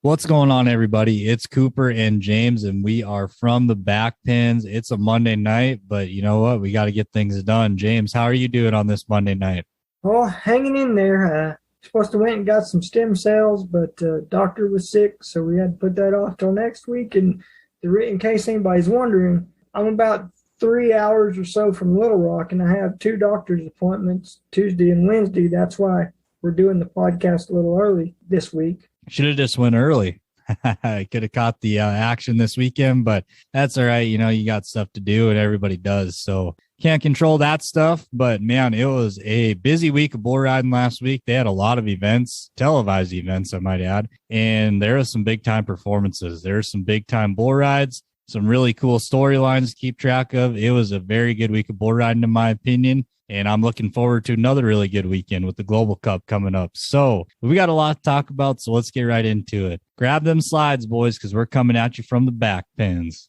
What's going on, everybody? It's Cooper and James, and we are from the back pins. It's a Monday night, but you know what? We got to get things done. James, how are you doing on this Monday night? Well, hanging in there. Supposed to went and got some stem cells, but doctor was sick, so we had to put that off till next week. And in case anybody's wondering, I'm about 3 hours or so from Little Rock, and I have two doctor's appointments Tuesday and Wednesday. That's why we're doing the podcast a little early this week. Should have just went early. I could have caught the action this weekend, but that's all right. You know, you got stuff to do, and everybody does. So can't control that stuff. But man, it was a busy week of bull riding last week. They had a lot of events, televised events, I might add, and there was some big time performances. There's some big time bull rides, some really cool storylines to keep track of. It was a very good week of bull riding, in my opinion. And I'm looking forward to another really good weekend with the Global Cup coming up. So we got a lot to talk about, so let's get right into it. Grab them slides, boys, because we're coming at you from the back pins.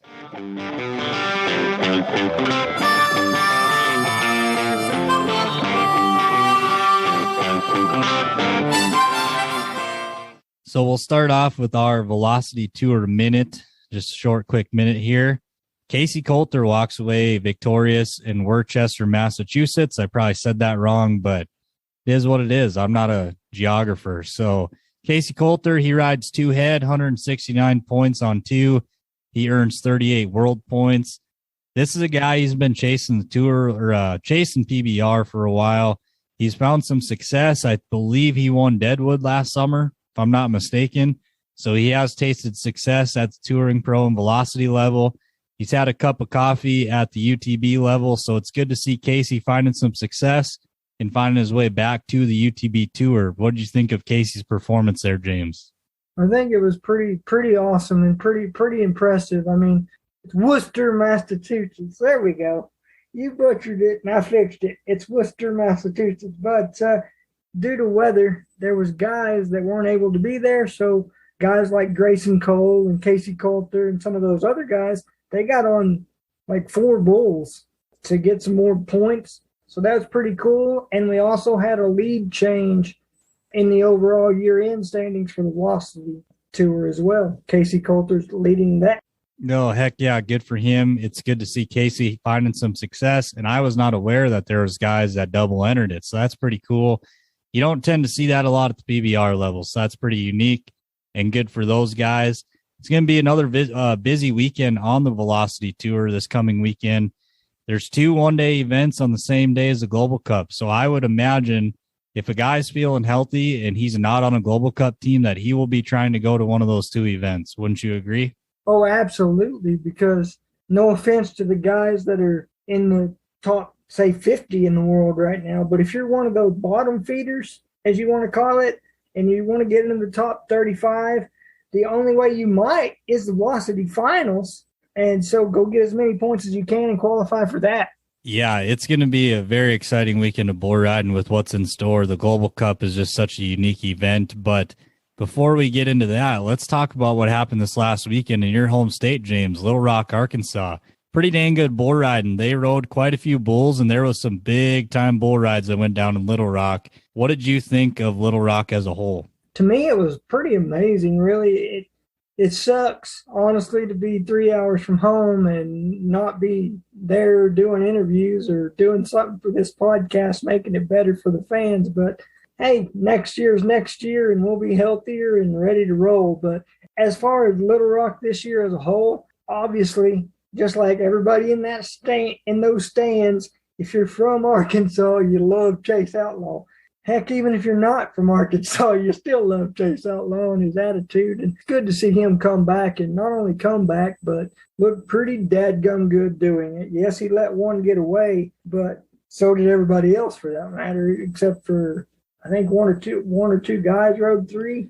So we'll start off with our Velocity Tour minute, just a short, quick minute here. Casey Coulter walks away victorious in Worcester, Massachusetts. I probably said that wrong, but it is what it is. I'm not a geographer. So Casey Coulter, he rides two head, 169 points on two. He earns 38 world points. This is a guy who's been chasing the tour or chasing PBR for a while. He's found some success. I believe he won Deadwood last summer, if I'm not mistaken. So he has tasted success at the touring pro and velocity level. He's had a cup of coffee at the UTB level, so it's good to see Casey finding some success and finding his way back to the UTB Tour. What did you think of Casey's performance there, James? I think it was pretty awesome and pretty impressive. I mean, it's Worcester, Massachusetts. There we go. You butchered it, and I fixed it. It's Worcester, Massachusetts. But due to weather, there was guys that weren't able to be there, so guys like Grayson Cole and Casey Coulter and some of those other guys, they got on like 4 bulls to get some more points. So that was pretty cool. And we also had a lead change in the overall year-end standings for the Velocity Tour as well. Casey Coulter's leading that. No, heck yeah, good for him. It's good to see Casey finding some success. And I was not aware that there was guys that double entered it. So that's pretty cool. You don't tend to see that a lot at the PBR level. So that's pretty unique and good for those guys. It's going to be another busy weekend on the Velocity Tour this coming weekend. There's 2 one-day events on the same day as the Global Cup. So I would imagine if a guy's feeling healthy and he's not on a Global Cup team, that he will be trying to go to one of those 2 events. Wouldn't you agree? Oh, absolutely, because no offense to the guys that are in the top, say, 50 in the world right now, but if you're one of those bottom feeders, as you want to call it, and you want to get into the top 35, the only way you might is the Velocity Finals. And so go get as many points as you can and qualify for that. Yeah, it's going to be a very exciting weekend of bull riding with what's in store. The Global Cup is just such a unique event. But before we get into that, let's talk about what happened this last weekend in your home state, James, Little Rock, Arkansas. Pretty dang good bull riding. They rode quite a few bulls, and there was some big-time bull rides that went down in Little Rock. What did you think of Little Rock as a whole? To me, it was pretty amazing, really. It sucks, honestly, to be 3 hours from home and not be there doing interviews or doing something for this podcast, making it better for the fans. But, hey, next year's next year, and we'll be healthier and ready to roll. But as far as Little Rock this year as a whole, obviously, just like everybody in those stands, if you're from Arkansas, you love Chase Outlaw. Heck, even if you're not from Arkansas, you still love Chase Outlaw and his attitude. And it's good to see him come back, and not only come back, but look pretty dadgum good doing it. Yes, he let one get away, but so did everybody else for that matter, except for, I think, one or two guys rode 3.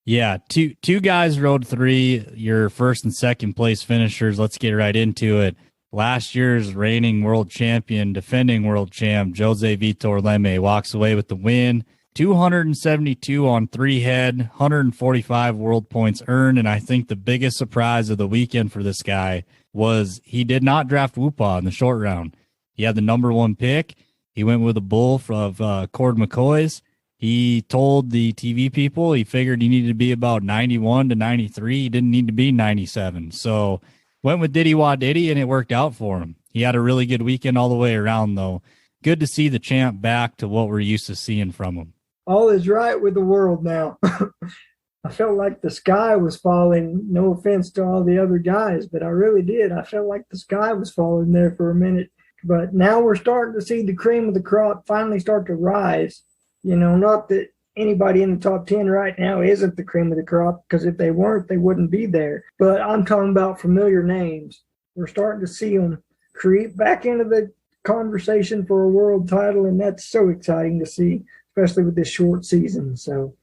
Yeah, two guys rode 3. Your first and second place finishers. Let's get right into it. Last year's reigning world champion, defending world champ, Jose Vitor Leme walks away with the win. 272 on 3 head, 145 world points earned. And I think the biggest surprise of the weekend for this guy was he did not draft Whoopah in the short round. He had the number 1 pick. He went with a bull of Cord McCoy's. He told the TV people he figured he needed to be about 91 to 93. He didn't need to be 97. So went with Diddy Wah Diddy, and it worked out for him. He had a really good weekend all the way around, though. Good to see the champ back to what we're used to seeing from him. All is right with the world now. I felt like the sky was falling. No offense to all the other guys, but I really did. I felt like the sky was falling there for a minute. But now we're starting to see the cream of the crop finally start to rise. You know, not that anybody in the top 10 right now isn't the cream of the crop, because if they weren't, they wouldn't be there. But I'm talking about familiar names. We're starting to see them creep back into the conversation for a world title, and that's so exciting to see, especially with this short season. So,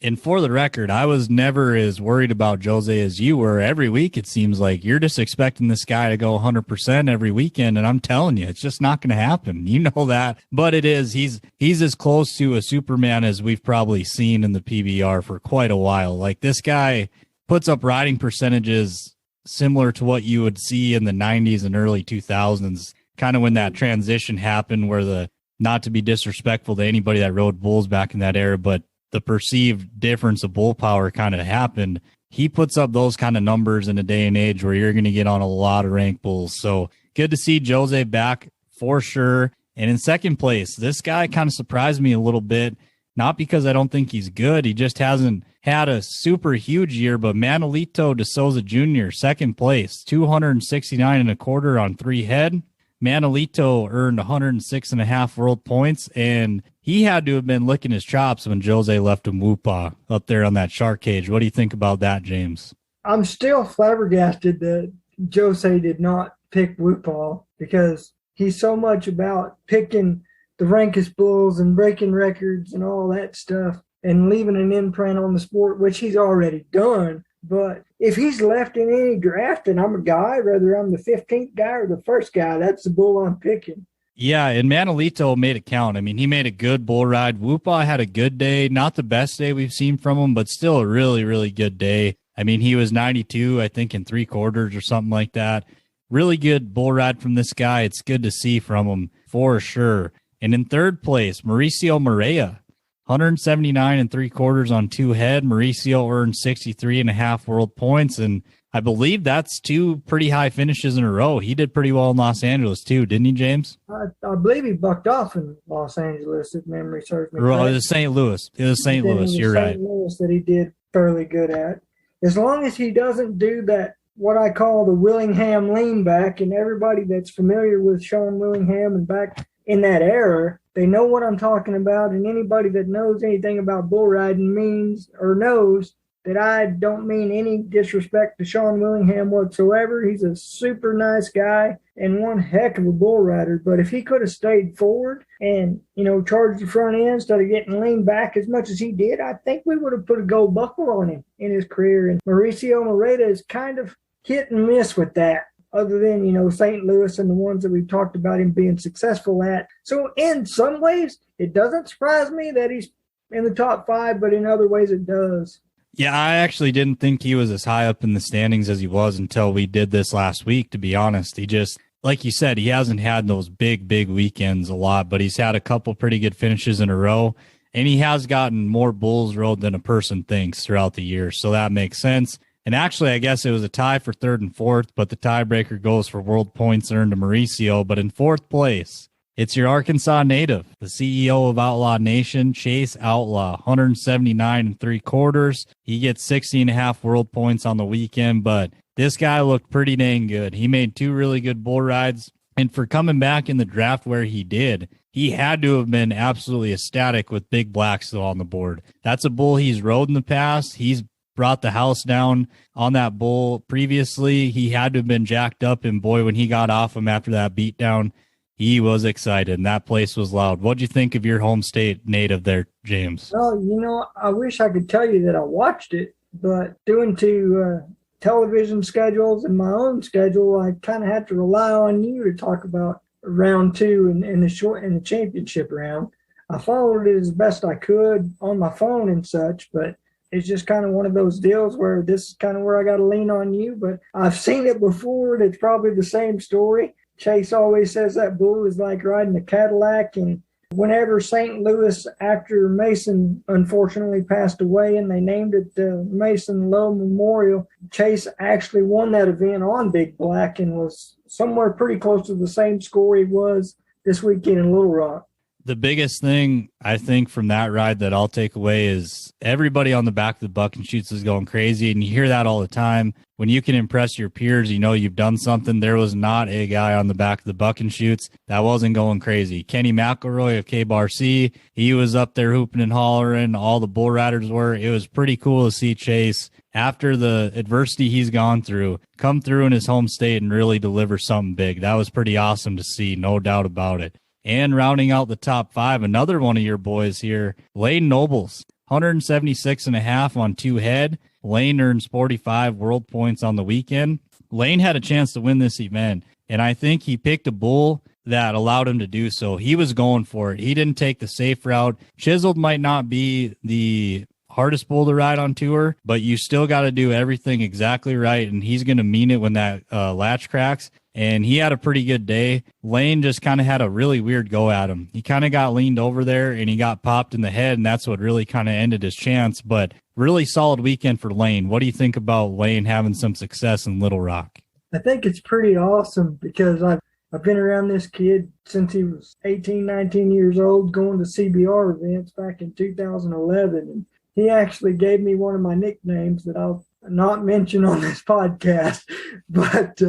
and for the record, I was never as worried about Jose as you were. Every week, it seems like you're just expecting this guy to go 100% every weekend, and I'm telling you, it's just not going to happen. You know that, but it is. He's as close to a Superman as we've probably seen in the PBR for quite a while. Like, this guy puts up riding percentages similar to what you would see in the 90s and early 2000s, kind of when that transition happened, where not to be disrespectful to anybody that rode bulls back in that era, but the perceived difference of bull power kind of happened. He puts up those kind of numbers in a day and age where you're going to get on a lot of ranked bulls. So good to see Jose back for sure. And in second place, this guy kind of surprised me a little bit, not because I don't think he's good. He just hasn't had a super huge year, but Manolito de Souza Jr., second place, 269 and a quarter on 3 head. Manolito earned 106.5 world points, and he had to have been licking his chops when Jose left him Whoopah up there on that shark cage. What do you think about that, James? I'm still flabbergasted that Jose did not pick Whoopah, because he's so much about picking the rankest bulls and breaking records and all that stuff and leaving an imprint on the sport, which he's already done. But if he's left in any draft and I'm a guy, whether I'm the 15th guy or the first guy, that's the bull I'm picking. Yeah, and Manolito made it count. I mean, he made a good bull ride. Whoopah had a good day, not the best day we've seen from him, but still a really, really good day. I mean, he was 92, I think, in 3/4 or something like that. Really good bull ride from this guy. It's good to see from him for sure. And in third place, Mauricio Moreira, 179 3/4 on 2 head. Mauricio earned 63.5 world points, and I believe that's 2 pretty high finishes in a row. He did pretty well in Los Angeles too, didn't he, James? I believe he bucked off in Los Angeles, if memory serves me. It was St. Louis. It was St. Louis. You're right. St. Louis that he did fairly good at. As long as he doesn't do that, what I call the Willingham lean back, and everybody that's familiar with Sean Willingham and back in that era, they know what I'm talking about. And anybody that knows anything about bull riding means or knows that I don't mean any disrespect to Sean Willingham whatsoever. He's a super nice guy and one heck of a bull rider. But if he could have stayed forward and, charged the front end instead of getting leaned back as much as he did, I think we would have put a gold buckle on him in his career. And Mauricio Moreira is kind of hit and miss with that, other than, St. Louis and the ones that we've talked about him being successful at. So in some ways, it doesn't surprise me that he's in the top 5, but in other ways it does. Yeah, I actually didn't think he was as high up in the standings as he was until we did this last week, to be honest. He just, like you said, he hasn't had those big weekends a lot, but he's had a couple pretty good finishes in a row, and he has gotten more bulls rode than a person thinks throughout the year, so that makes sense. And actually, I guess it was a tie for 3rd and 4th, but the tiebreaker goes for world points earned to Mauricio. But in 4th place, it's your Arkansas native, the CEO of Outlaw Nation, Chase Outlaw, 179 3/4. He gets 60.5 world points on the weekend, but this guy looked pretty dang good. He made 2 really good bull rides, and for coming back in the draft where he did, he had to have been absolutely ecstatic with Big Black still on the board. That's a bull he's rode in the past. He's brought the house down on that bull previously. He had to have been jacked up, and boy, when he got off him after that beatdown, he was excited, and that place was loud. What'd you think of your home state native there, James? Well, I wish I could tell you that I watched it, but due to television schedules and my own schedule, I kind of had to rely on you to talk about round 2 and the championship round. I followed it as best I could on my phone and such, but it's just kind of one of those deals where this is kind of where I got to lean on you. But I've seen it before, and it's probably the same story. Chase always says that bull is like riding a Cadillac, and Whenever St. Louis, after Mason unfortunately passed away and they named it the Mason Lowe Memorial, Chase actually won that event on Big Black and was somewhere pretty close to the same score he was this weekend in Little Rock. The biggest thing I think from that ride that I'll take away is everybody on the back of the buck and shoots is going crazy. And you hear that all the time. When you can impress your peers, you know you've done something. There was not a guy on the back of the buck and shoots that wasn't going crazy. Kenny McElroy of K-Bar C, he was up there hooping and hollering. All the bull riders were. It was pretty cool to see Chase, after the adversity he's gone through, come through in his home state and really deliver something big. That was pretty awesome to see, no doubt about it. And rounding out the top 5, another one of your boys here, Lane Nobles, 176.5 on 2 head. Lane earns 45 world points on the weekend. Lane had a chance to win this event, and I think he picked a bull that allowed him to do so. He was going for it. He didn't take the safe route. Chiseled might not be the hardest bull to ride on tour, but you still got to do everything exactly right, and he's going to mean it when that latch cracks. And he had a pretty good day. Lane just kind of had a really weird go at him. He kind of got leaned over there and he got popped in the head, and that's what really kind of ended his chance. But really solid weekend for Lane. What do you think about Lane having some success in Little Rock? I think it's pretty awesome because I've been around this kid since he was 18, 19 years old, going to CBR events back in 2011. And he actually gave me one of my nicknames that I'll not mention on this podcast, but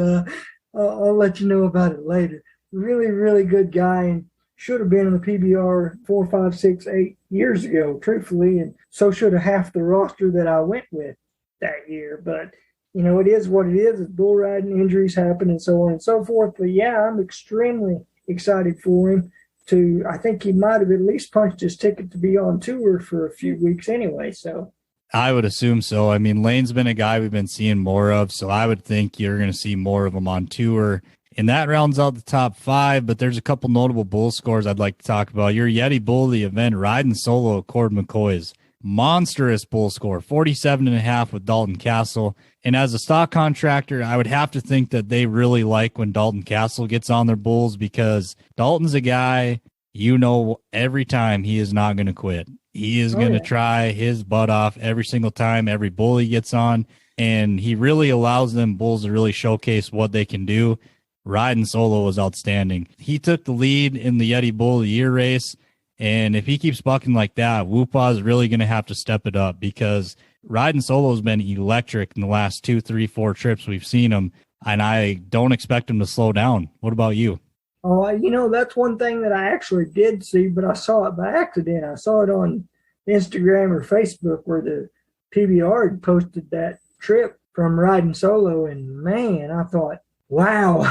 I'll let you know about it later. Really, really good guy, and should have been in the PBR 4, 5, 6, 8 years ago, truthfully, and so should have half the roster that I went with that year. But, you know, it is what it is. It's bull riding, injuries happen, and so on and so forth. But, yeah, I'm extremely excited for him to – I think he might have at least punched his ticket to be on tour for a few weeks anyway, so – I would assume so. I mean, Lane's been a guy we've been seeing more of, so I would think you're going to see more of him on tour. And that rounds out the top 5, but there's a couple notable bull scores I'd like to talk about. Your Yeti bull of the event, riding solo at Cord McCoy's. Monstrous bull score, 47.5 with Dalton Castle. And as a stock contractor, I would have to think that they really like when Dalton Castle gets on their bulls, because Dalton's a guy, you know, every time he is not going to quit. He is going to try his butt off every single time, every bull he gets on, and he really allows them bulls to really showcase what they can do. Riding solo was outstanding. He took the lead in the Yeti Bull of the Year race, and if he keeps bucking like that, Whoopah is really going to have to step it up, because riding solo has been electric in the last 2, 3, 4 trips we've seen him, and I don't expect him to slow down. What about you? Oh, you know, that's one thing that I actually did see, but I saw it by accident. I saw it on Instagram or Facebook where the PBR had posted that trip from riding solo, and man, I thought, wow,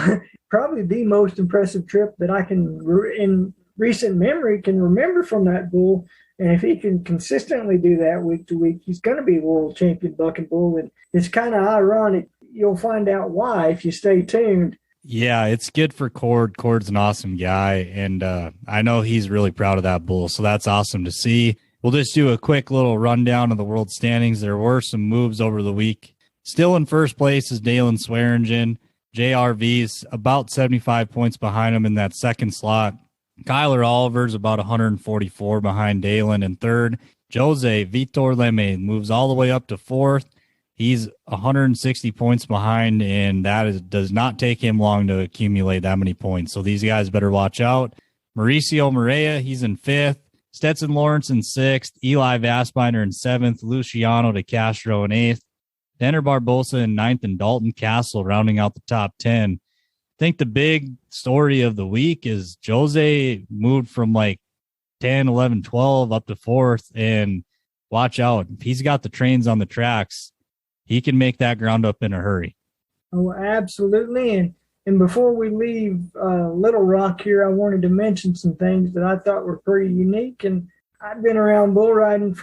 probably the most impressive trip that I can, in recent memory, can remember from that bull. And if he can consistently do that week to week, he's going to be world champion bucking bull. And it's kind of ironic. You'll find out why if you stay tuned. Yeah, it's good for Cord. Cord's an awesome guy, and I know he's really proud of that bull, so that's awesome to see. We'll just do a quick little rundown of the world standings. There were some moves over the week. Still in first place is Dalen Swearingen. JRV's about 75 points behind him in that second slot. Kyler Oliver's about 144 behind Dalen in third. Jose Vitor Leme moves all the way up to fourth. He's 160 points behind, and does not take him long to accumulate that many points. So these guys better watch out. Mauricio Morea, he's in fifth. Stetson Lawrence in sixth. Eli Vassbinder in seventh. Luciano de Castro in eighth. Denner Barbosa in ninth, and Dalton Castle rounding out the top 10. I think the big story of the week is Jose moved from like 10, 11, 12 up to fourth, and watch out. If he's got the trains on the tracks, he can make that ground up in a hurry. Oh, absolutely. And before we leave Little Rock here, I wanted to mention some things that I thought were pretty unique. And I've been around bull riding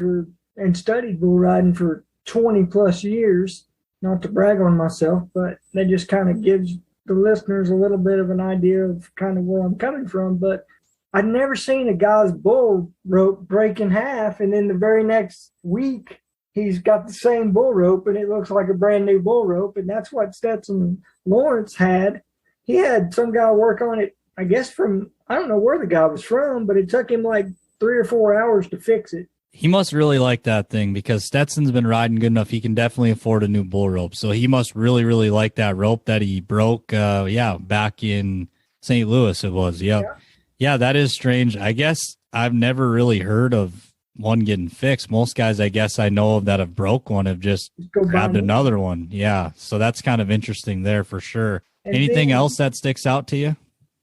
and studied bull riding for 20 plus years, not to brag on myself, but that just kind of gives the listeners a little bit of an idea of kind of where I'm coming from. But I'd never seen a guy's bull rope break in half, and then the very next week he's got the same bull rope and it looks like a brand new bull rope. And that's what Stetson Lawrence had. He had some guy work on it I guess I don't know where the guy was from, but it took him like 3 or 4 hours to fix it. He must really like that thing because Stetson's been riding good enough. He can definitely afford a new bull rope. So he must really, really like that rope that he broke. Back in St. Louis it was. Yep. Yeah. Yeah, that is strange. I guess I've never really heard of one getting fixed. Most guys, I guess I know of that have broke one have just grabbed another one. Yeah. So that's kind of interesting there for sure. And anything else that sticks out to you?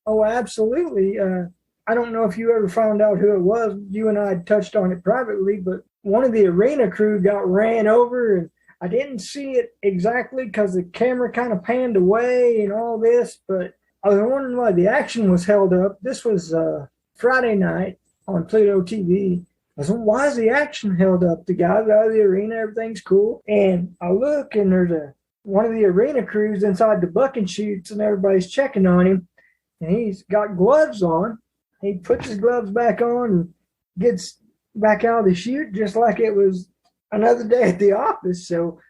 Oh, absolutely. I don't know if you ever found out who it was. You and I touched on it privately, but one of the arena crew got ran over, and I didn't see it exactly because the camera kind of panned away and all this, but I was wondering why the action was held up. This was Friday night on Pluto TV. I was like, why is the action held up? The guys out of the arena, everything's cool. And I look, and there's one of the arena crews inside the bucking chutes, and everybody's checking on him, and he's got gloves on. He puts his gloves back on and gets back out of the chute just like it was another day at the office. So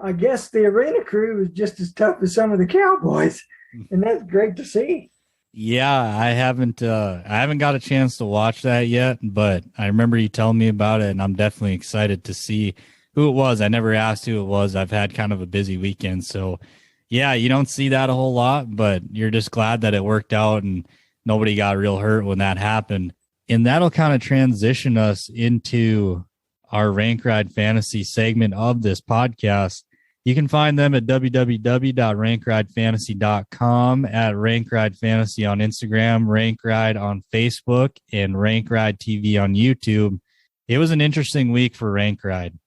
I guess the arena crew is just as tough as some of the cowboys, and that's great to see. Yeah, I haven't got a chance to watch that yet, but I remember you telling me about it, and I'm definitely excited to see who it was. I never asked who it was. I've had kind of a busy weekend, so yeah, you don't see that a whole lot, but you're just glad that it worked out and nobody got real hurt when that happened. And that'll kind of transition us into our Rank Ride Fantasy segment of this podcast. You can find them at www.rankridefantasy.com, at Rank Ride Fantasy on Instagram, Rank Ride on Facebook, and Rank Ride TV on YouTube. It was an interesting week for Rank Ride.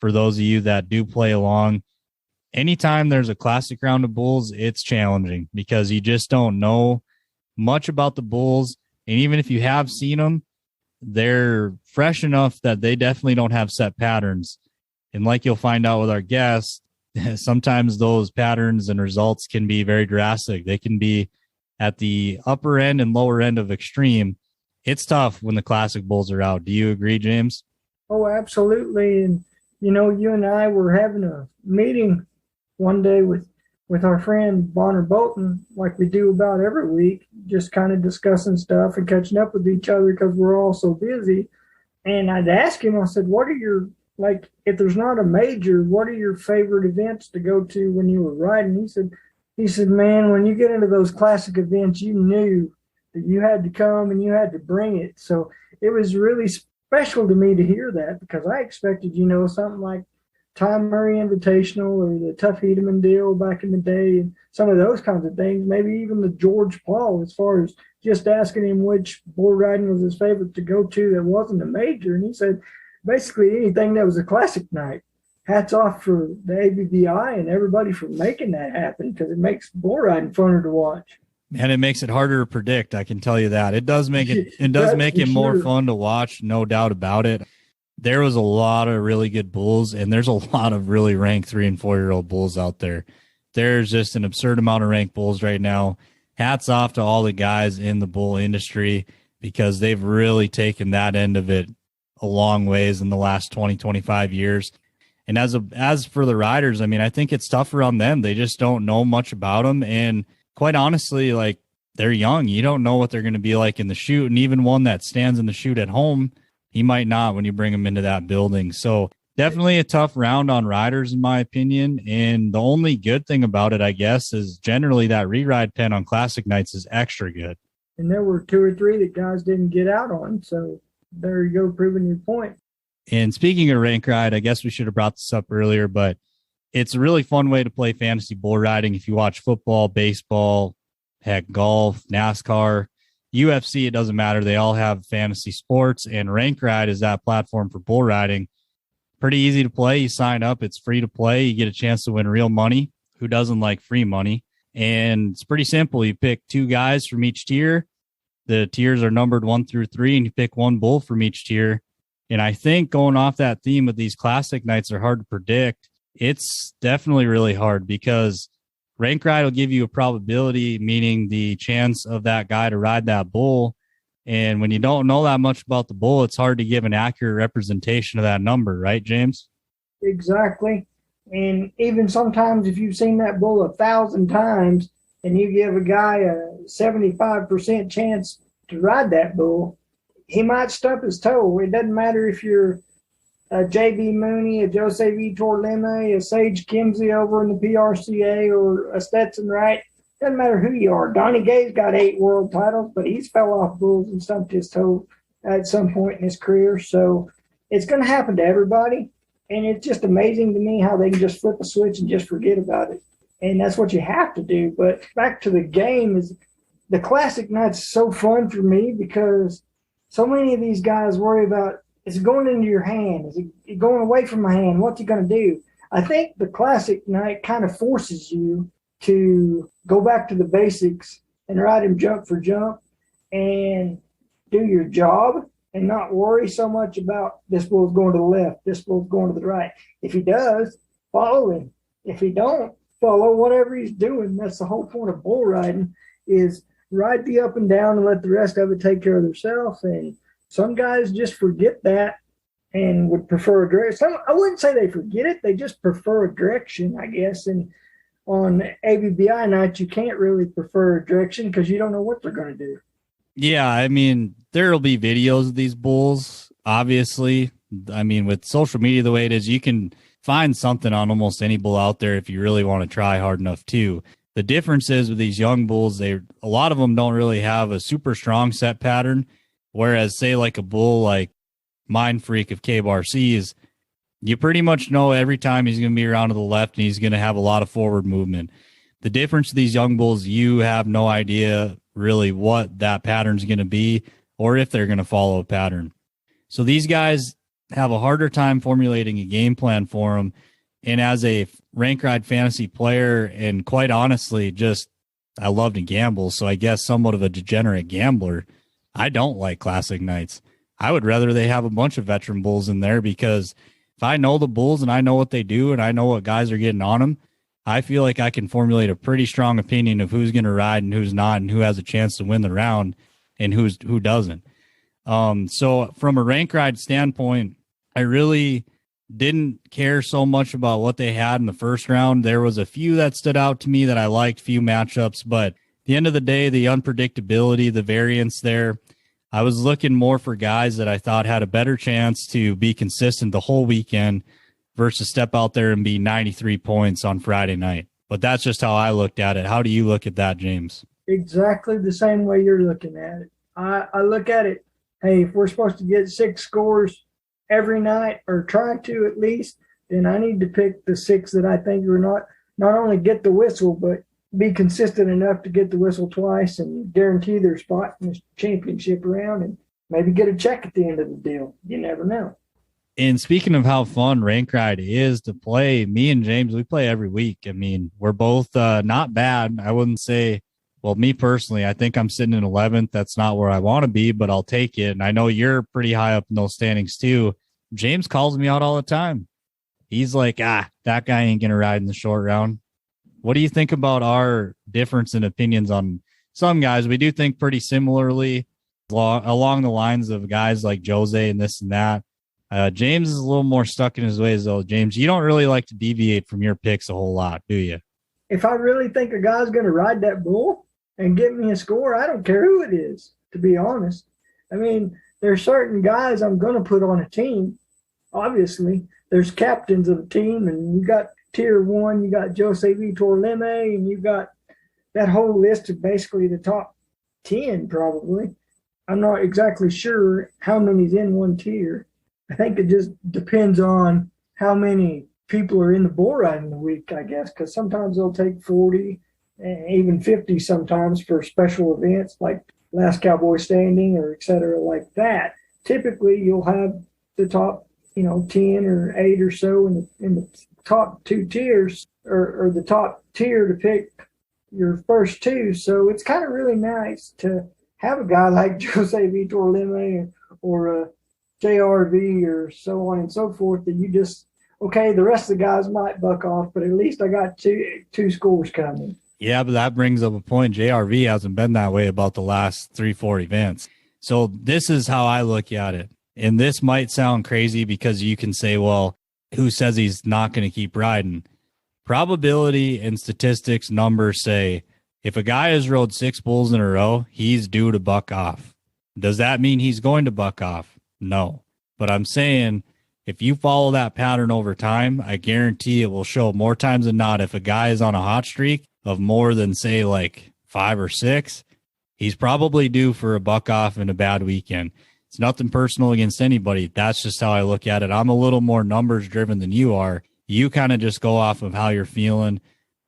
For those of you that do play along, anytime there's a classic round of bulls, it's challenging because you just don't know much about the bulls. And even if you have seen them, they're fresh enough that they definitely don't have set patterns. And like you'll find out with our guests, sometimes those patterns and results can be very drastic. They can be at the upper end and lower end of extreme. It's tough when the classic bulls are out. Do you agree, James? Oh, absolutely. And, you and I were having a meeting one day with our friend Bonner Bolton, like we do about every week, just kind of discussing stuff and catching up with each other because we're all so busy. And I'd ask him, I said, what are your, if there's not a major, what are your favorite events to go to when you were riding? He said, man, when you get into those classic events, you knew that you had to come and you had to bring it. So it was really special to me to hear that because I expected, something like Tom Murray Invitational or the Tough Hedeman deal back in the day and some of those kinds of things, maybe even the George Paul as far as just asking him which bull riding was his favorite to go to that wasn't a major. And he said basically anything that was a classic night. Hats off for the ABBI and everybody for making that happen because it makes bull riding funner to watch. And it makes it harder to predict, I can tell you that. It does make it more fun to watch, no doubt about it. There was a lot of really good bulls, and there's a lot of really ranked 3 and 4-year-old bulls out there. There's just an absurd amount of ranked bulls right now. Hats off to all the guys in the bull industry because they've really taken that end of it a long ways in the last 20, 25 years. And as for the riders, I mean, I think it's tougher on them. They just don't know much about them. And quite honestly, they're young. You don't know what they're going to be like in the chute. And even one that stands in the chute at home, he might not when you bring him into that building. So definitely a tough round on riders, in my opinion. And the only good thing about it, I guess, is generally that re-ride pen on classic nights is extra good. And there were 2 or 3 that guys didn't get out on. So there you go, proving your point. And speaking of rank ride, I guess we should have brought this up earlier, but it's a really fun way to play fantasy bull riding. If you watch football, baseball, heck, golf, NASCAR, UFC, it doesn't matter. They all have fantasy sports, and Rank Ride is that platform for bull riding. Pretty easy to play. You sign up. It's free to play. You get a chance to win real money. Who doesn't like free money? And it's pretty simple. You pick 2 guys from each tier. The tiers are numbered 1 through 3, and you pick 1 bull from each tier. And I think going off that theme of these classic nights are hard to predict. It's definitely really hard because Rank Ride will give you a probability, meaning the chance of that guy to ride that bull. And when you don't know that much about the bull, it's hard to give an accurate representation of that number, right, James? Exactly. And even sometimes if you've seen that bull 1,000 times and you give a guy a 75% chance to ride that bull, he might stub his toe. It doesn't matter if you're a J.B. Mooney, a Jose Vitor Leme, a Sage Kimsey over in the PRCA, or a Stetson Wright. Doesn't matter who you are. Donnie Gay's got 8 world titles, but he's fell off bulls and stumped his toe at some point in his career. So it's going to happen to everybody. And it's just amazing to me how they can just flip a switch and just forget about it. And that's what you have to do. But back to the game, is the Classic Night's so fun for me because so many of these guys worry about, is it going into your hand? Is it going away from my hand? What's he going to do? I think the Classic Night kind of forces you to go back to the basics and ride him jump for jump and do your job and not worry so much about this bull's going to the left, this bull's going to the right. If he does, follow him. If he don't, follow whatever he's doing. That's the whole point of bull riding, is ride the up and down and let the rest of it take care of themselves. And some guys just forget that and would prefer a direction. I wouldn't say they forget it. They just prefer a direction, I guess. And on ABBI night, you can't really prefer a direction because you don't know what they're going to do. Yeah, I mean, there will be videos of these bulls, obviously. I mean, with social media the way it is, you can find something on almost any bull out there if you really want to try hard enough too. The difference is with these young bulls, a lot of them don't really have a super strong set pattern, whereas say like a bull like Mind Freak of K-Bar C's, you pretty much know every time he's going to be around to the left and he's going to have a lot of forward movement. The difference with these young bulls, you have no idea really what that pattern's going to be or if they're going to follow a pattern. So these guys have a harder time formulating a game plan for them. And as a rank ride fantasy player, and quite honestly, just I love to gamble, so I guess somewhat of a degenerate gambler, I don't like Classic Nights. I would rather they have a bunch of veteran bulls in there, because if I know the bulls and I know what they do and I know what guys are getting on them, I feel like I can formulate a pretty strong opinion of who's going to ride and who's not, and who has a chance to win the round and who doesn't. So from a rank ride standpoint, I really didn't care so much about what they had in the first round. There was a few that stood out to me that I liked, few matchups, but at the end of the day, the unpredictability, the variance there, I was looking more for guys that I thought had a better chance to be consistent the whole weekend versus step out there and be 93 points on Friday night. But that's just how I looked at it. How do you look at that, James? Exactly the same way you're looking at it. I look at it, hey, if we're supposed to get 6 scores every night, or try to at least, then I need to pick the 6 that I think are not only get the whistle, but be consistent enough to get the whistle twice and guarantee their spot in the championship round, and maybe get a check at the end of the deal. You never know. And speaking of how fun rank ride is to play, me and James, we play every week. I mean, we're both not bad. I wouldn't say, well, me personally, I think I'm sitting in 11th. That's not where I want to be, but I'll take it. And I know you're pretty high up in those standings too. James calls me out all the time. He's like, that guy ain't going to ride in the short round. What do you think about our difference in opinions on some guys? We do think pretty similarly along the lines of guys like Jose and this and that. James is a little more stuck in his ways, though. James, you don't really like to deviate from your picks a whole lot, do you? If I really think a guy's going to ride that bull and get me a score, I don't care who it is, to be honest. I mean, there's certain guys I'm going to put on a team. Obviously, there's captains of a team, and you got tier 1, you got Jose Vitor Leme, and you got that whole list of basically the top 10 probably. I'm not exactly sure how many's in one tier. I think it just depends on how many people are in the bull riding a week, I guess, because sometimes they'll take 40 and even 50 sometimes for special events like Last Cowboy Standing or et cetera like that. Typically, you'll have the top, 10 or 8 or so in the top 2 tiers or the top tier to pick your first 2. So it's kind of really nice to have a guy like Jose Vitor Leme or JRV or so on and so forth, that you just, okay, the rest of the guys might buck off, but at least I got two scores coming. Yeah, but that brings up a point. JRV hasn't been that way about the last 3-4 events. So this is how I look at it. And this might sound crazy because you can say, well, who says he's not going to keep riding? Probability and statistics numbers say If a guy has rode 6 bulls in a row, he's due to buck off. Does that mean he's going to buck off? No. But I'm saying if you follow that pattern over time, I guarantee it will show more times than not. If a guy is on a hot streak of more than, say, like 5 or 6, he's probably due for a buck off and a bad weekend. It's nothing personal against anybody. That's just how I look at it. I'm a little more numbers driven than you are. You kind of just go off of how you're feeling.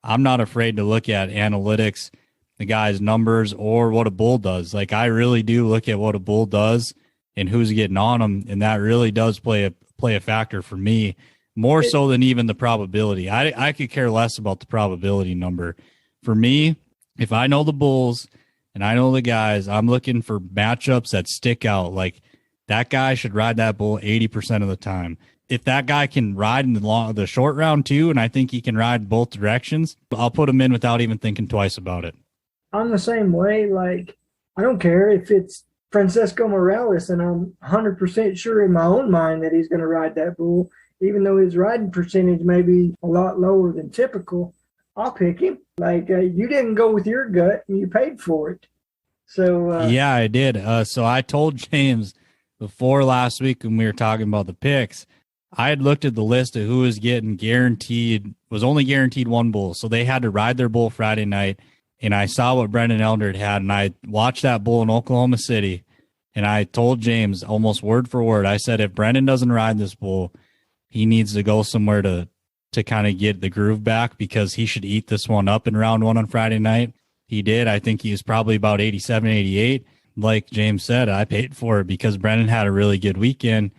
I'm not afraid to look at analytics, the guy's numbers, or what a bull does. Like, I really do look at what a bull does and who's getting on him, and that really does play a factor for me, more so than even the probability. I could care less about the probability number. For me, if I know the bulls and I know the guys, I'm looking for matchups that stick out. Like, that guy should ride that bull 80% of the time. If that guy can ride in the short round too, and I think he can ride both directions, I'll put him in without even thinking twice about it. I'm the same way. Like, I don't care if it's Francisco Morales, and I'm 100% sure in my own mind that he's going to ride that bull, even though his riding percentage may be a lot lower than typical. I'll pick him. Like, you didn't go with your gut, and you paid for it. So yeah, I did. So I told James before last week when we were talking about the picks, I had looked at the list of who was getting only guaranteed 1 bull. So they had to ride their bull Friday night. And I saw what Brendan Eldred had, and I watched that bull in Oklahoma City. And I told James almost word for word, I said, if Brendan doesn't ride this bull, he needs to go somewhere to kind of get the groove back, because he should eat this one up in round 1 on Friday night. He did. I think he was probably about 87, 88. Like James said, I paid for it because Brendan had a really good weekend.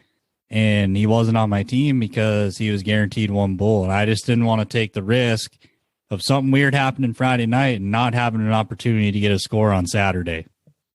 And he wasn't on my team because he was guaranteed 1 bull. And I just didn't want to take the risk of something weird happening Friday night and not having an opportunity to get a score on Saturday.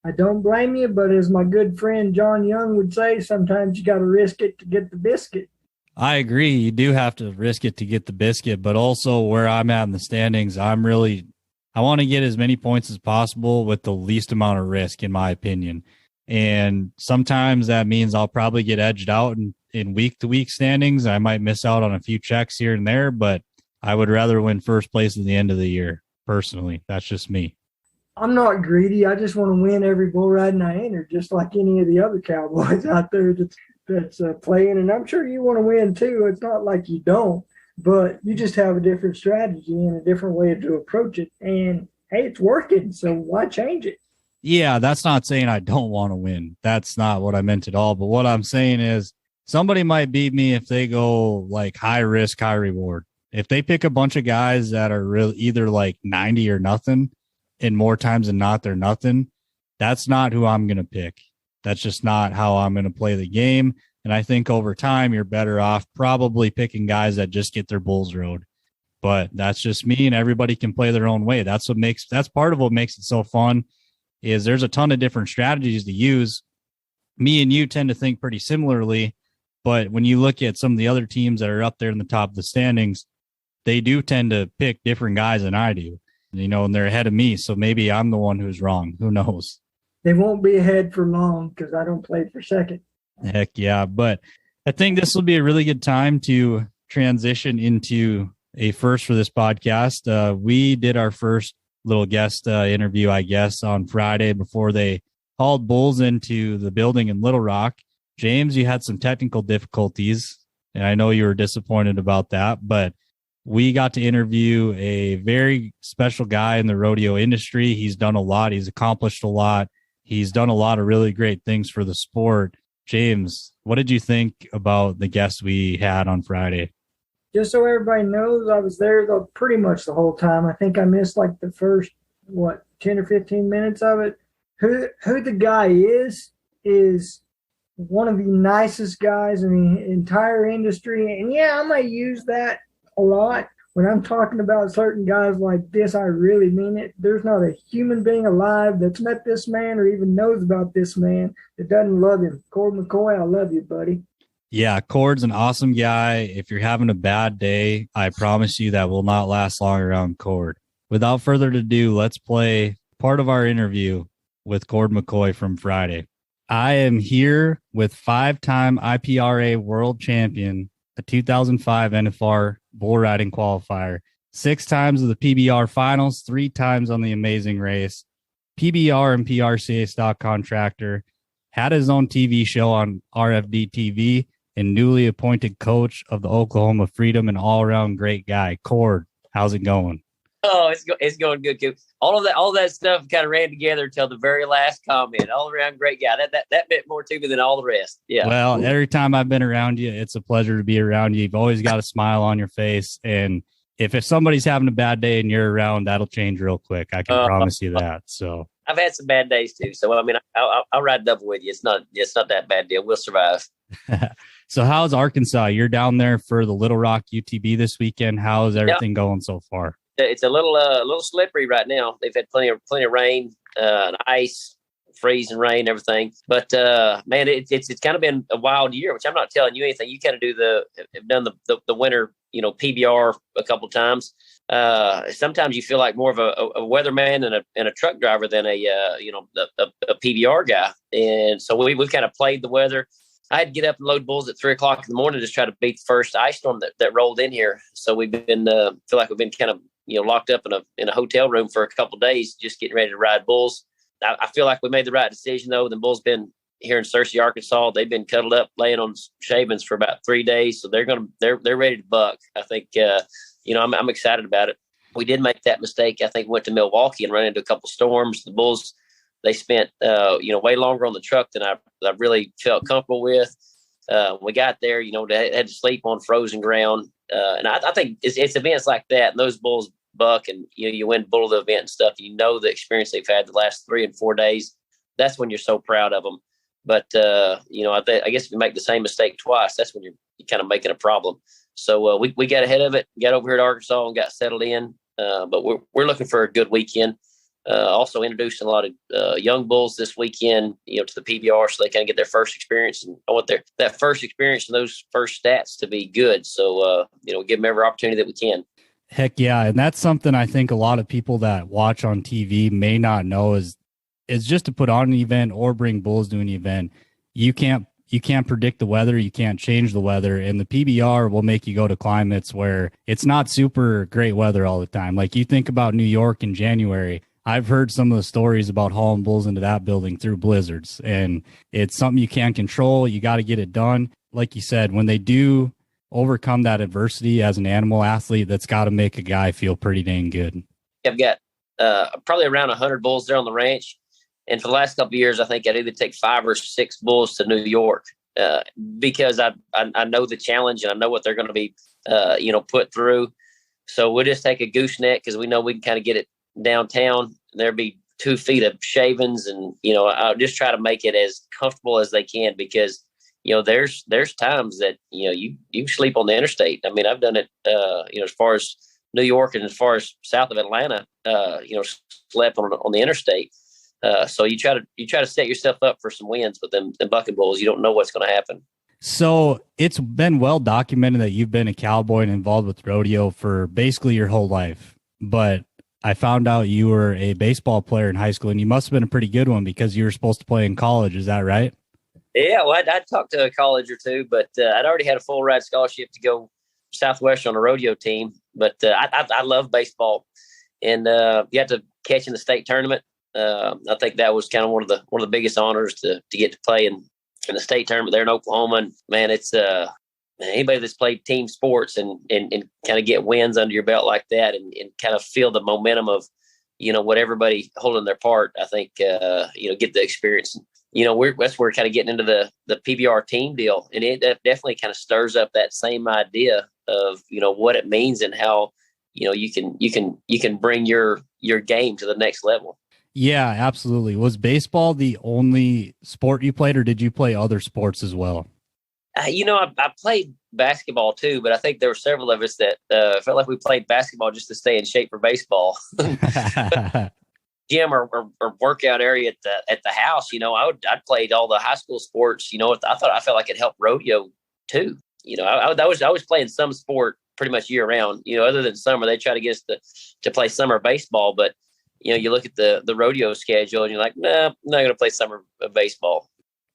I don't blame you, but as my good friend John Young would say, sometimes you got to risk it to get the biscuit. I agree. You do have to risk it to get the biscuit, but also where I'm at in the standings, I want to get as many points as possible with the least amount of risk, in my opinion. And sometimes that means I'll probably get edged out in week-to-week standings. I might miss out on a few checks here and there, but I would rather win first place at the end of the year, personally. That's just me. I'm not greedy. I just want to win every bull riding I enter, just like any of the other cowboys out there that's playing. And I'm sure you want to win too. It's not like you don't, but you just have a different strategy and a different way to approach it. And, hey, it's working, so why change it? Yeah, that's not saying I don't want to win. That's not what I meant at all. But what I'm saying is somebody might beat me if they go like high risk, high reward. If they pick a bunch of guys that are really either like 90 or nothing, and more times than not, they're nothing, that's not who I'm going to pick. That's just not how I'm going to play the game. And I think over time, you're better off probably picking guys that just get their bulls rode. But that's just me, and everybody can play their own way. That's part of what makes it so fun. Is there's a ton of different strategies to use. Me and you tend to think pretty similarly, but when you look at some of the other teams that are up there in the top of the standings, they do tend to pick different guys than I do, and they're ahead of me. So maybe I'm the one who's wrong. Who knows? They won't be ahead for long because I don't play for second. Heck yeah. But I think this will be a really good time to transition into a first for this podcast. We did our first little guest interview, I guess, on Friday before they hauled bulls into the building in Little Rock. James, you had some technical difficulties, and I know you were disappointed about that, but we got to interview a very special guy in the rodeo industry. He's done a lot. He's accomplished a lot. He's done a lot of really great things for the sport. James, what did you think about the guest we had on Friday? Just so everybody knows, I was there pretty much the whole time. I think I missed like the first, 10 or 15 minutes of it. Who the guy is one of the nicest guys in the entire industry. And yeah, I might use that a lot. When I'm talking about certain guys like this, I really mean it. There's not a human being alive that's met this man or even knows about this man that doesn't love him. Cord McCoy, I love you, buddy. Yeah, Cord's an awesome guy. If you're having a bad day, I promise you that will not last long around Cord. Without further ado, let's play part of our interview with Cord McCoy from Friday. I am here with 5-time IPRA world champion, a 2005 NFR bull riding qualifier, 6 times of the PBR finals, 3 times on the Amazing Race, PBR and PRCA stock contractor, had his own TV show on RFD TV, and newly appointed coach of the Oklahoma Freedom, and all-around great guy. Cord, how's it going? Oh, it's going good, Coop. All that stuff kind of ran together until the very last comment. All around great guy. That meant more to me than all the rest. Yeah. Well, every time I've been around you, it's a pleasure to be around you. You've always got a smile on your face, and if somebody's having a bad day and you're around, that'll change real quick. I can promise you that. So I've had some bad days too. So I mean, I'll ride double with you. It's not that bad deal. We'll survive. So how's Arkansas? You're down there for the Little Rock UTB this weekend. How's everything going so far? It's a little slippery right now. They've had plenty of rain, and ice, freezing rain, everything. But man, it's kind of been a wild year. Which I'm not telling you anything. You kind of have done the winter, PBR a couple times. Sometimes you feel like more of a weatherman and a truck driver than a PBR guy. And so we've kind of played the weather. I had to get up and load bulls at 3:00 in the morning to just try to beat the first ice storm that rolled in here. So we've been feel like we've been kind of locked up in a hotel room for a couple of days, just getting ready to ride bulls. I feel like we made the right decision though. The bulls been here in Searcy, Arkansas. They've been cuddled up, laying on shavings for about 3 days, so they're ready to buck. I think I'm excited about it. We did make that mistake. I think we went to Milwaukee and ran into a couple storms. The bulls, they spent way longer on the truck than I really felt comfortable with. We got there, they had to sleep on frozen ground, and I think it's events like that, and those bulls buck, and you win bull of the event and stuff. The experience they've had the last 3 and 4 days. That's when you're so proud of them. But I guess if you make the same mistake twice, that's when you're kind of making a problem. So we got ahead of it, got over here to Arkansas and got settled in. But we're looking for a good weekend. Also introducing a lot of young bulls this weekend, to the PBR, so they kind of get their first experience, and I want that first experience and those first stats to be good. So give them every opportunity that we can. Heck yeah, and that's something I think a lot of people that watch on TV may not know is just to put on an event or bring bulls to an event. You can't predict the weather. You can't change the weather. And the PBR will make you go to climates where it's not super great weather all the time. Like you think about New York in January. I've heard some of the stories about hauling bulls into that building through blizzards, and it's something you can't control. You got to get it done. Like you said, when they do overcome that adversity as an animal athlete, that's got to make a guy feel pretty dang good. I've got probably around 100 bulls there on the ranch. And for the last couple of years, I think I'd either take 5 or 6 bulls to New York because I know the challenge and I know what they're going to be, put through. So we'll just take a gooseneck because we know we can kind of get it downtown. There'll be 2 feet of shavings, and I'll just try to make it as comfortable as they can because there's times that you sleep on the interstate. I mean, I've done it as far as New York and as far as south of Atlanta, slept on the interstate. So you try to set yourself up for some wins with them bucking bulls. You don't know what's going to happen. So it's been well documented that you've been a cowboy and involved with rodeo for basically your whole life. But I found out you were a baseball player in high school, and you must have been a pretty good one because you were supposed to play in college. Is that right? Yeah, well, I'd talked to a college or two, but I'd already had a full ride scholarship to go Southwestern on a rodeo team. But I love baseball, and you have to catch in the state tournament. I think that was kind of one of the biggest honors to get to play in the state tournament there in Oklahoma. And man, it's anybody that's played team sports and kind of get wins under your belt like that and kind of feel the momentum of what everybody holding their part. I think get the experience. That's where we're kind of getting into the PBR team deal, and it definitely kind of stirs up that same idea of what it means and how you can bring your game to the next level. Yeah, absolutely. Was baseball the only sport you played, or did you play other sports as well? I played basketball too, but I think there were several of us that felt like we played basketball just to stay in shape for baseball. Gym or workout area at the house, I played all the high school sports. I felt like it helped rodeo too. I was playing some sport pretty much year round. Other than summer, they try to get us to play summer baseball, but you look at the rodeo schedule and you're like, nah, I'm not going to play summer baseball.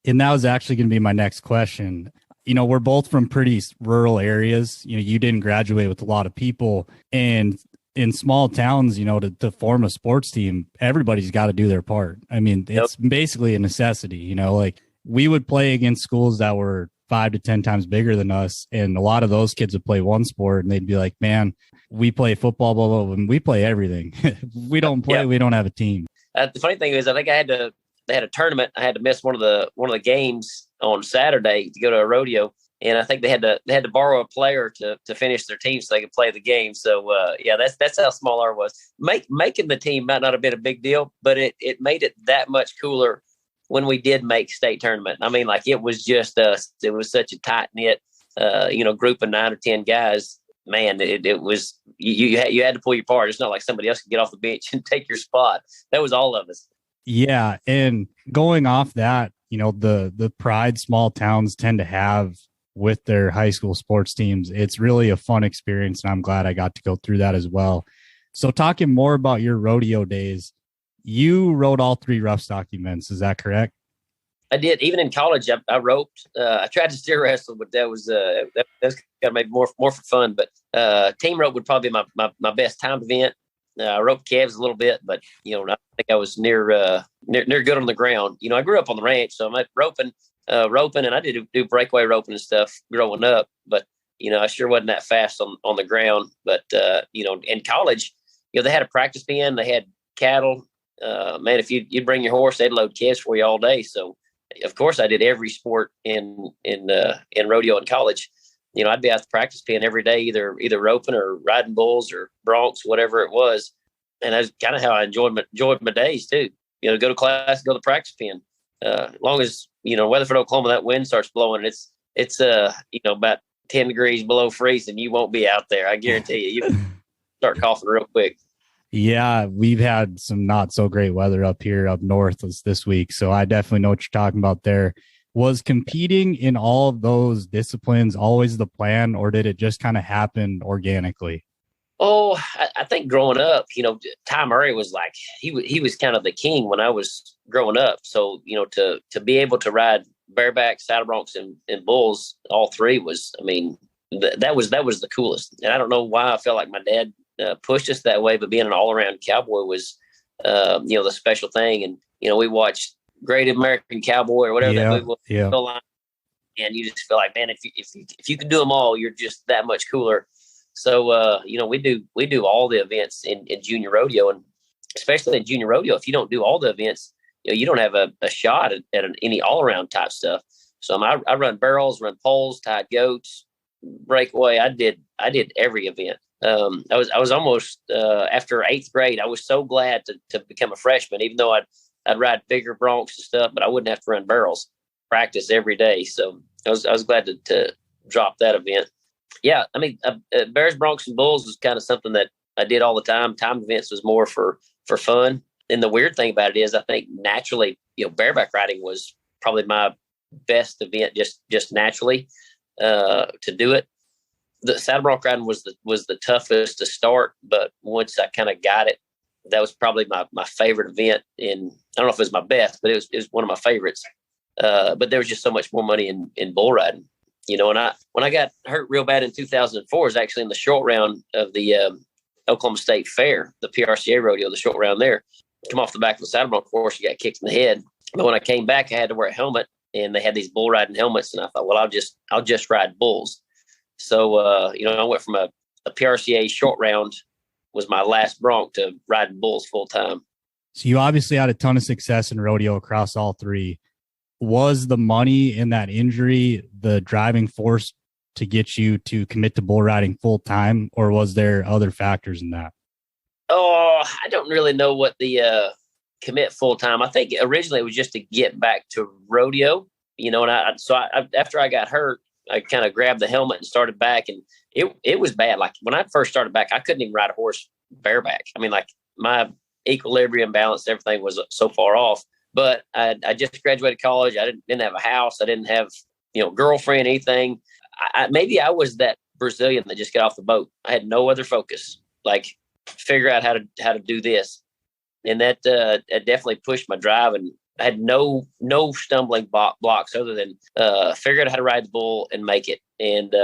And that was actually going to be my next question. We're both from pretty rural areas. You didn't graduate with a lot of people. And in small towns, to form a sports team, everybody's got to do their part. I mean, it's basically a necessity, like we would play against schools that were 5 to 10 times bigger than us. And a lot of those kids would play one sport and they'd be like, man, we play football, blah, blah, blah, and we play everything. We don't play. We don't have a team. The funny thing is, I think they had a tournament. I had to miss one of the games on Saturday to go to a rodeo. And I think they had to borrow a player to finish their team so they could play the game. So that's how small ours was. Making the team might not have been a big deal, but it made it that much cooler when we did make state tournament. I mean, like, it was just us. It was such a tight knit, group of 9 or 10 guys. Man, it was you had to pull your part. It's not like somebody else could get off the bench and take your spot. That was all of us. Yeah, and going off that, the pride small towns tend to have with their high school sports teams, it's really a fun experience, and I'm glad I got to go through that as well. So talking more about your rodeo days, you rode all 3 rough stock events. Is that correct? I did. Even in college, I roped. I tried to steer wrestle, but that was kind of maybe more for fun. But team rope would probably be my best timed event. I roped calves a little bit, but I think I was near good on the ground. I grew up on the ranch, so I'm roping, and I did do breakaway roping and stuff growing up. But I sure wasn't that fast on the ground. But in college, they had a practice pen. They had cattle. Man, if you'd bring your horse, they'd load calves for you all day. So, of course, I did every sport in rodeo in college. I'd be at the practice pen every day, either roping or riding bulls or broncs, whatever it was. And that's kind of how I enjoyed my days too. Go to class, go to the practice pen. As long as Weatherford, Oklahoma, that wind starts blowing, it's about 10 degrees below freezing. You won't be out there. I guarantee you. You start coughing real quick. Yeah, we've had some not so great weather up here up north this week. So I definitely know what you're talking about there. Was competing in all of those disciplines always the plan, or did it just kind of happen organically? Oh, I think growing up, Ty Murray was like, he was kind of the king when I was growing up. So, to be able to ride bareback, saddle broncs, and bulls, all 3 was, I mean, that was the coolest. And I don't know why I felt like my dad pushed us that way, but being an all-around cowboy was, the special thing. And, we watched Great American Cowboy or whatever that movie was. Yeah. And you just feel like, man, if you can do them all, you're just that much cooler. So, we do all the events in junior rodeo, and especially in junior rodeo, if you don't do all the events, you don't have a shot at any all-around type stuff. So I run barrels, run poles, tied goats, breakaway. I did every event. I was almost after 8th grade. I was so glad to become a freshman, even though I'd ride bigger broncs and stuff, but I wouldn't have to run barrels. Practice every day, so I was glad to drop that event. Yeah, I mean, bears, broncs, and bulls was kind of something that I did all the time. Time events was more for fun. And the weird thing about it is, I think naturally, bareback riding was probably my best event, just naturally to do it. The saddle bronc riding was the toughest to start, but once I kind of got it, that was probably my favorite event. I don't know if it was my best, but it was one of my favorites. But there was just so much more money in bull riding, and when I got hurt real bad in 2004, is actually in the short round of the Oklahoma State Fair, the PRCA rodeo, the short round there. Come off the back of the saddle bronc horse, you got kicked in the head. But when I came back, I had to wear a helmet, and they had these bull riding helmets, and I thought, well, I'll just ride bulls. So I went from a PRCA short round was my last bronc to riding bulls full time. So you obviously had a ton of success in rodeo across all 3. Was the money in that injury the driving force to get you to commit to bull riding full time, or was there other factors in that? Oh, I don't really know what the commit full time. I think originally it was just to get back to rodeo, and after I got hurt, I kind of grabbed the helmet and started back, and it was bad. Like when I first started back, I couldn't even ride a horse bareback. I mean, like my equilibrium, balance, everything was so far off. But I just graduated college. I didn't have a house. I didn't have girlfriend, anything. Maybe I was that Brazilian that just got off the boat. I had no other focus. Like figure out how to do this, and that definitely pushed my drive. And I had no stumbling blocks other than figure out how to ride the bull and make it. And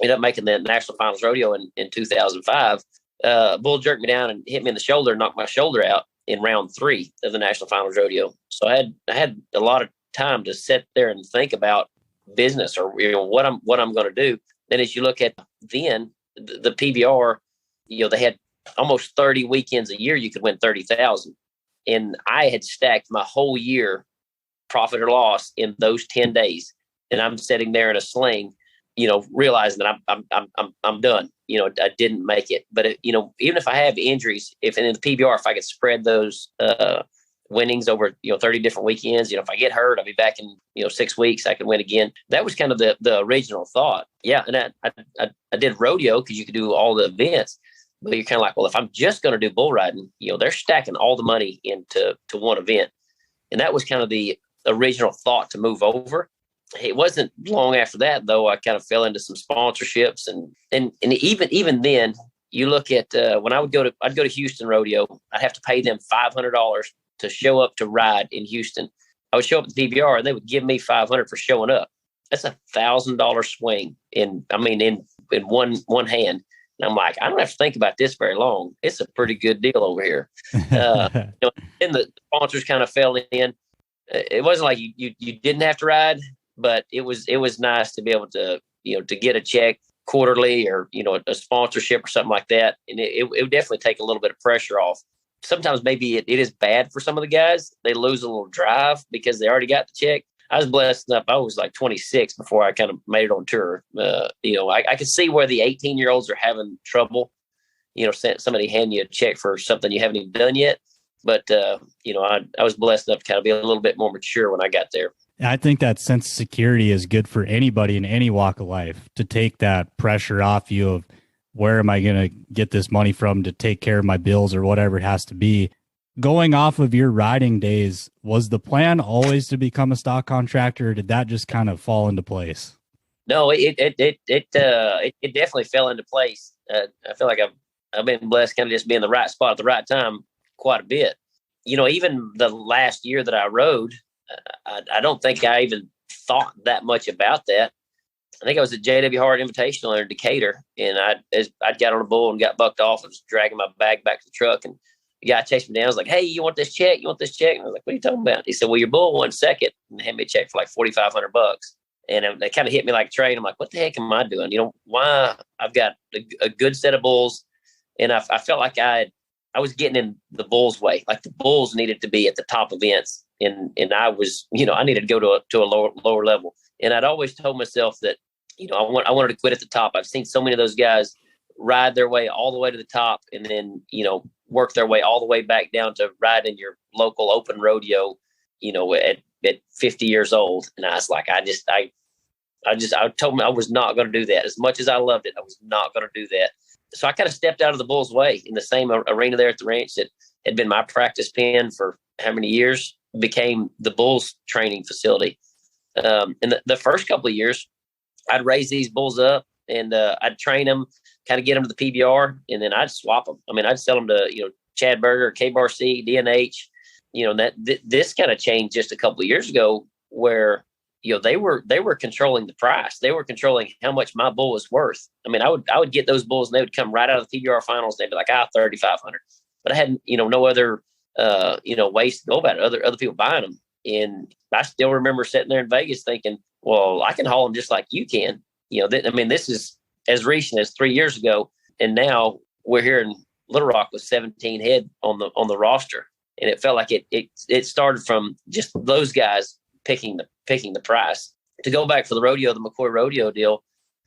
ended up making the national finals rodeo in 2005. bull jerked me down and hit me in the shoulder and knocked my shoulder out in round 3 of the National Finals Rodeo. So I had a lot of time to sit there and think about business or what I'm going to do. Then as you look at then the PBR, they had almost 30 weekends a year you could win 30,000, and I had stacked my whole year profit or loss in those 10 days, and I'm sitting there in a sling, realizing that I'm done. I didn't make it, but even if I have injuries, if in the PBR, if I could spread those winnings over 30 different weekends, if I get hurt, I'll be back in 6 weeks, I can win again. That was kind of the original thought. Yeah, and I did rodeo because you could do all the events, but you're kind of like, well, if I'm just going to do bull riding, they're stacking all the money into one event, and that was kind of the original thought to move over. It wasn't long after that, though, I kind of fell into some sponsorships, and even then, you look at when I'd go to Houston Rodeo, I'd have to pay them $500 to show up to ride in Houston. I would show up at the PBR, and they would give me $500 for showing up. That's $1,000 swing in one hand. And I'm like, I don't have to think about this very long. It's a pretty good deal over here. And the sponsors kind of fell in. It wasn't like you didn't have to ride, but it was nice to be able to to get a check quarterly or a sponsorship or something like that, and it would definitely take a little bit of pressure off. Sometimes maybe it is bad for some of the guys. They lose a little drive because they already got the check. I was blessed enough. I was like 26 before I kind of made it on tour. I could see where the 18-year-olds are having trouble. Somebody hand you a check for something you haven't even done yet. But, I was blessed enough to kind of be a little bit more mature when I got there. I think that sense of security is good for anybody in any walk of life, to take that pressure off you of where am I going to get this money from to take care of my bills or whatever it has to be. Going off of your riding days, was the plan always to become a stock contractor, or did that just kind of fall into place? No, it definitely fell into place. I feel like I've been blessed kind of just being in the right spot at the right time quite a bit. Even the last year that I rode, I don't think I even thought that much about that. I think I was at J.W. Hart Invitational in Decatur, and I'd got on a bull and got bucked off and was dragging my bag back to the truck, and the guy chased me down. I was like, "Hey, you want this check? You want this check?" And I was like, "What are you talking about?" He said, "Well, your bull won second," and handed me a check for like $4,500. And they kind of hit me like a train. I'm like, "What the heck am I doing? Why? I've got a good set of bulls," and I felt like I was getting in the bulls' way. Like the bulls needed to be at the top events, and I was, I needed to go to a lower level. And I'd always told myself that, I wanted to quit at the top. I've seen so many of those guys ride their way all the way to the top, and then work their way all the way back down to riding your local open rodeo, at 50 years old. And I was like, I told me I was not going to do that. As much as I loved it, I was not going to do that. So I kind of stepped out of the bull's way in the same arena there at the ranch that had been my practice pen for how many years, became the bulls training facility. And the first couple of years, I'd raise these bulls up and I'd train them, kind of get them to the PBR, and then I'd swap them. I mean, I'd sell them to, Chad Berger, K-Bar C, DNH, this kind of changed just a couple of years ago where, they were controlling the price. They were controlling how much my bull was worth. I mean, I would get those bulls and they would come right out of the PBR finals. They'd be like, $3,500, but I had, no other, ways to go about it. Other people buying them. And I still remember sitting there in Vegas thinking, well, I can haul them just like you can. This is as recent as 3 years ago. And now we're here in Little Rock with 17 head on the roster. And it felt like it started from just those guys picking the price. To go back for the rodeo, the McCoy rodeo deal,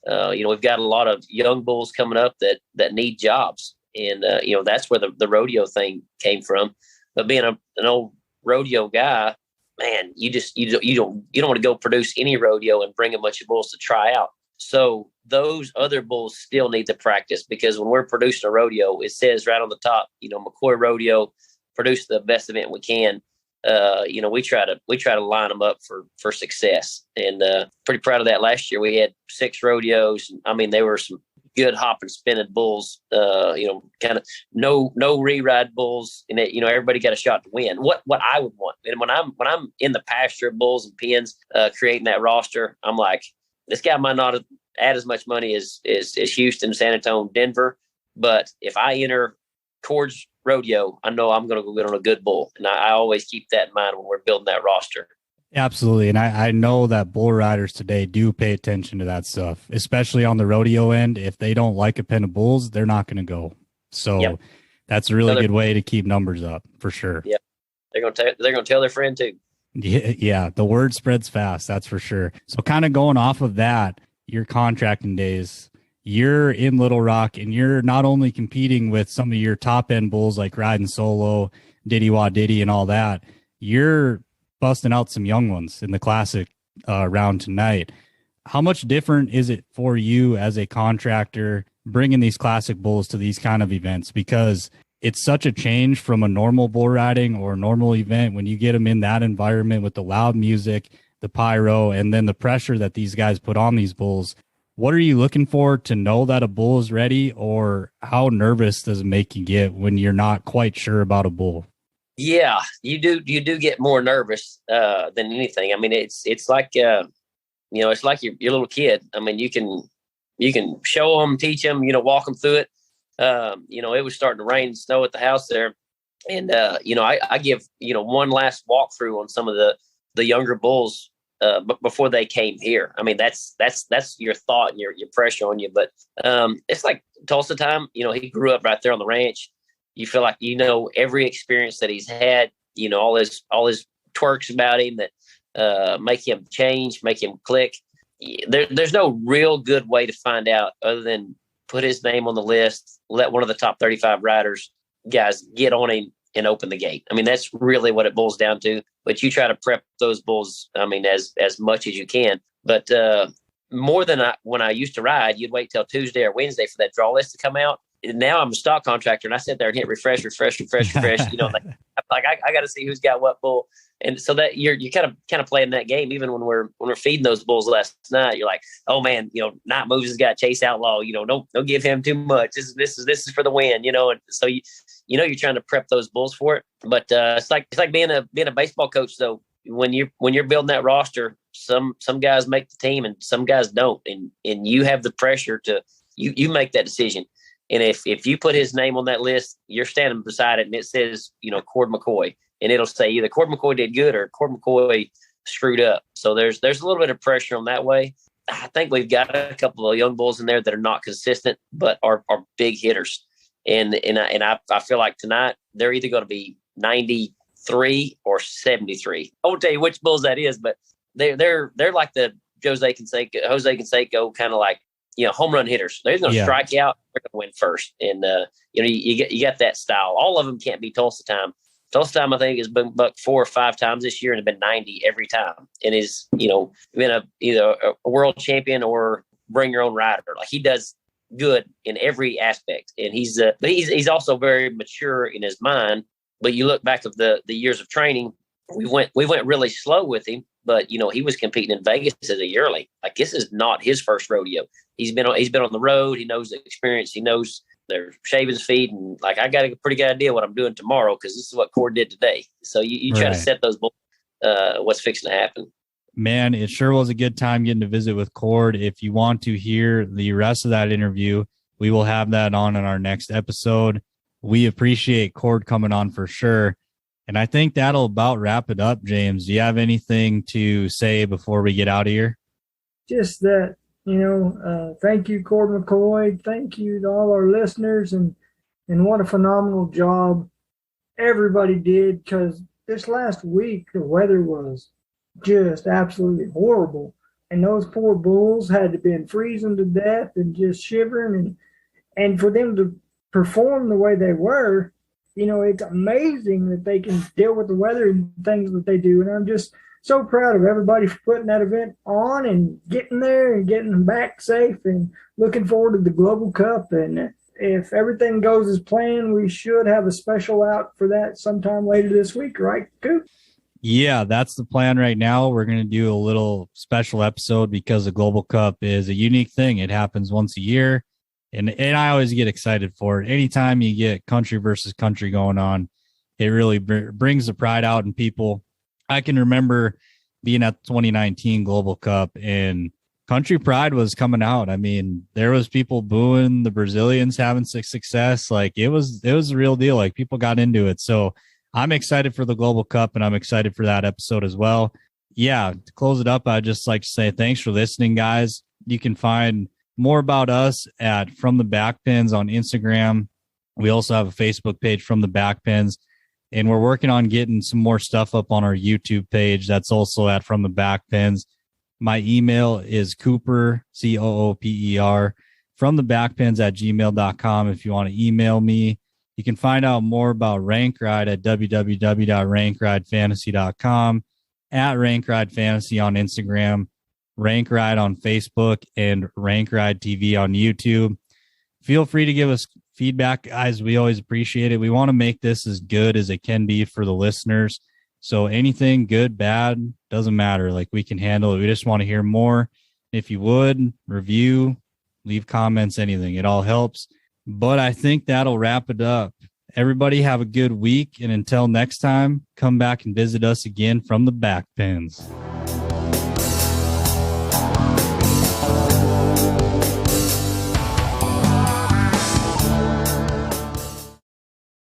we've got a lot of young bulls coming up that need jobs. And, that's where the rodeo thing came from. But being an old rodeo guy, man, you don't want to go produce any rodeo and bring a bunch of bulls to try out. So those other bulls still need to practice, because when we're producing a rodeo, it says right on the top, McCoy rodeo, produce the best event we can. We try to line them up for success, and pretty proud of that. Last year we had 6 rodeos. I mean, they were some good hopping, spinning bulls. Kind of no re-ride bulls, and everybody got a shot to win. What I would want, and when I'm in the pasture of bulls and pens, creating that roster, I'm like, this guy might not add as much money as Houston, San Antonio, Denver, But if I enter Cord's rodeo, I know I'm going to go get on a good bull. And I always keep that in mind when we're building that roster. Absolutely. And I know that bull riders today do pay attention to that stuff, especially on the rodeo end. If they don't like a pen of bulls, they're not going to go. So that's a really good way to keep numbers up for sure. Yeah. They're going to tell their friend too. Yeah. The word spreads fast. That's for sure. So kind of going off of that, your contracting days, you're in Little Rock and you're not only competing with some of your top end bulls like Riding Solo, Diddy Wah Diddy and all that, you're busting out some young ones in the classic round tonight. How much different is it for you as a contractor bringing these classic bulls to these kind of events? Because it's such a change from a normal bull riding or normal event when you get them in that environment with the loud music, the pyro, and then the pressure that these guys put on these bulls. What are you looking for to know that a bull is ready, or how nervous does it make you get when you're not quite sure about a bull? Yeah, you do get more nervous than anything. I mean, it's like it's like your little kid. I mean, you can show them, teach them, walk them through it. It was starting to rain and snow at the house there, and I give one last walkthrough on some of the younger bulls before they came here. I mean, that's your thought and your pressure on you. But it's like Tulsa time. He grew up right there on the ranch. You feel like every experience that he's had. All his twerks about him that make him change, make him click. There's no real good way to find out other than put his name on the list, let one of the top 35 riders guys get on him and open the gate. I mean, that's really what it boils down to. But you try to prep those bulls, I mean, as much as you can. But more than when I used to ride, you'd wait till Tuesday or Wednesday for that draw list to come out. And now I'm a stock contractor, and I sit there and hit refresh. Like I got to see who's got what bull. And so that you're kind of playing that game. Even when we're feeding those bulls last night, you're like, oh man, Night Moves has got Chase Outlaw. Don't give him too much. This is for the win. And so you're trying to prep those bulls for it. But it's like being a baseball coach though. When you're building that roster, some guys make the team and some guys don't, and you have the pressure to you make that decision. And if you put his name on that list, you're standing beside it and it says, Cord McCoy, and it'll say either Cord McCoy did good or Cord McCoy screwed up. So there's a little bit of pressure on that way. I think we've got a couple of young bulls in there that are not consistent, but are big hitters. And I feel like tonight they're either going to be 93 or 73. I won't tell you which bulls that is, but they're like the Jose Canseco kind of like, home run hitters. They're going to strike out. They're going to win first. And, you got that style. All of them can't be Tulsa time. Tulsa time, I think, has been bucked 4 or 5 times this year and have been 90 every time. And is, been either a world champion or bring your own rider. Like he does good in every aspect. And but he's also very mature in his mind. But you look back of the years of training, we went really slow with him. But he was competing in Vegas as a yearling. Like this is not his first rodeo. He's been on the road. He knows the experience. He knows they're shaving his feet, and like I got a pretty good idea what I'm doing tomorrow because this is what Cord did today. So you try to set those bulls, what's fixing to happen. Man, it sure was a good time getting to visit with Cord. If you want to hear the rest of that interview, we will have that on in our next episode. We appreciate Cord coming on for sure. And I think that'll about wrap it up, James. Do you have anything to say before we get out of here? Just that, thank you, Cord McCoy. Thank you to all our listeners. And what a phenomenal job everybody did, because this last week, the weather was just absolutely horrible. And those poor bulls had to been freezing to death and just shivering. And for them to perform the way they were, it's amazing that they can deal with the weather and things that they do. And I'm just so proud of everybody for putting that event on and getting there and getting them back safe, and looking forward to the Global Cup. And if everything goes as planned, we should have a special out for that sometime later this week, right, Coop? Yeah, that's the plan right now. We're going to do a little special episode because the Global Cup is a unique thing. It happens once a year. And I always get excited for it. Anytime you get country versus country going on, it really brings the pride out in people. I can remember being at the 2019 Global Cup, and Country Pride was coming out. I mean, there was people booing the Brazilians having success. Like it was a real deal. Like people got into it. So I'm excited for the Global Cup, and I'm excited for that episode as well. Yeah, to close it up, I'd just like to say thanks for listening, guys. You can find more about us at From the Backpins on Instagram. We also have a Facebook page, From the Backpins, and we're working on getting some more stuff up on our YouTube page. That's also at From the Backpins. My email is Cooper, Cooper, from the backpins @gmail.com. If you want to email me, you can find out more about Rank Ride at www.rankridefantasy.com, at Rank Ride Fantasy on Instagram, Rank Ride on Facebook, and Rank Ride TV on YouTube. Feel free to give us feedback, guys. We always appreciate it. We want to make this as good as it can be for the listeners. So anything good, bad, doesn't matter. Like we can handle it. We just want to hear more. If you would, review, leave comments, anything. It all helps. But I think that'll wrap it up. Everybody have a good week. And until next time, come back and visit us again from the Backpins.